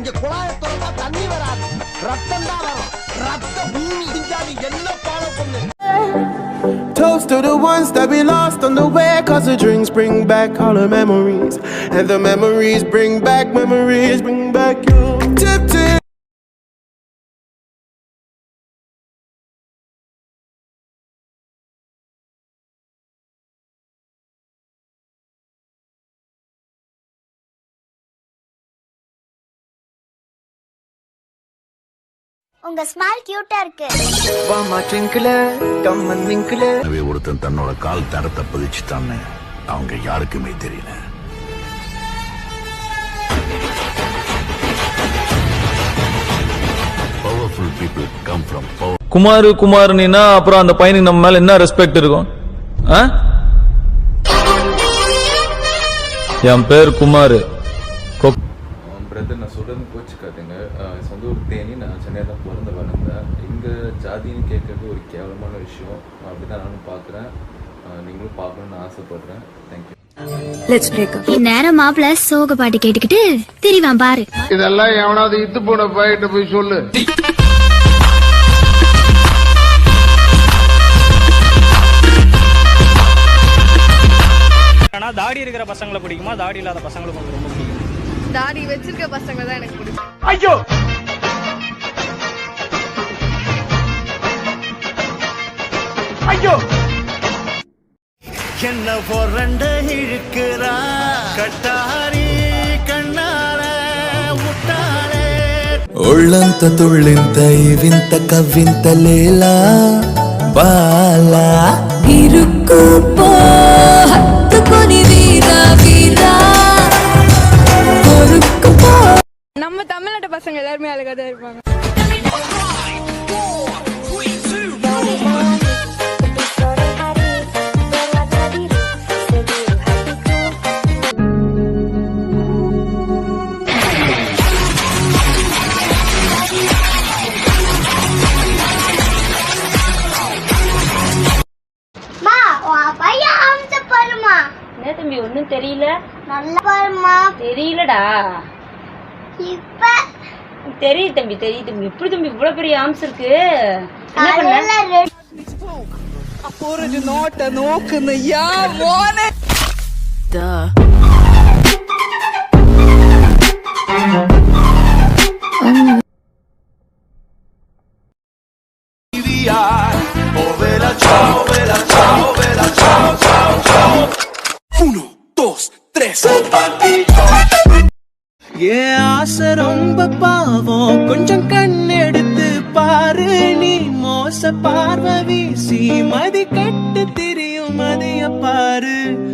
இங்க குழாயை திறந்தா தண்ணி வராது, ரத்தம் தான் வரும். ரத்த பூமி இடிஞ்சாது என்ன ஃபாலோ பண்ணு. Toast to the ones that we lost on the way, 'cause the drinks bring back all the memories, and the memories bring back you. Tip tip. உங்க ஸ்மைல் கியூட்டா இருக்கு. வாமா ட்விங்கிள் கம்மன் விங்கிள். ஒருத்தன் தன்னோட கால் தரத்தை பதிச்சுட்டான்னு அவங்க யாருக்குமே தெரியல. Powerful people come from power. குமார்னா அப்புறம் அந்த பையனுக்கு நம்ம மேல என்ன ரெஸ்பெக்ட் இருக்கும்? என் பேர் குமார். பிரதர், நான் சொல்கிறது கோச்சிக்காதுங்க. சொந்த ஊர் தேனி, நான் சென்னை தான் பிறந்து வளர்ந்தேன். இங்கே ஜாதின்னு கேட்கறது ஒரு கேவலமான விஷயம். அப்படி தான் நானும் பார்க்குறேன். நீங்களும் பார்க்கணுன்னு ஆசைப்படுறேன். தேங்க்யூ. Let's break up. இந்நேரம் மாப்ள சோக பாட்டு கேட்டுக்கிட்டு திரிவான் பாரு. இதெல்லாம் எவனாவது இத்து போன பையிட்ட போய் சொல்லு. தாடி இருக்கிற பசங்களை பிடிக்குமா, தாடி இல்லாத பசங்களை ரொம்ப பிடிக்கும்? தாடி வச்சிருக்க பசங்க தான் எனக்கு பிடிக்கும். ஐயோ ஐயோ என்ன பொறண்ட இழுக்கிறா கட்டாரி கண்ணார முட்டாளே. ఒళ్ళంత తుళ్ళింత వింత కవ్వింత లేలా బాలా ఇరుక్కుపో హత్తుకొని వీరా వీరా కొరుక్కుపో. நம்ம தமிழ்நாட்டு பசங்க எல்லாருமே அழகா தான் இருப்பாங்க. என்ன தம்பி ஒன்னும் தெரியல? நல்லா பாருமா. தெரியலடா. இப்ப தெரியுது தம்பி, தெரியுது தம்பி. எப்படி தம்பி இவ்வளவு பெரிய ஆம்ஸ் இருக்கு? என்ன பண்ண? அப்போது நோட்ட நோக்குன்னு யா மோனே. Uno, dos, tres. ஏன் ஆசை ரொம்ப பாவம், கொஞ்சம் கண்ணெடுத்து பாரு. நீ மோச பார்வை வீசி மதி கட்டு திரியும் மதிய பாரு.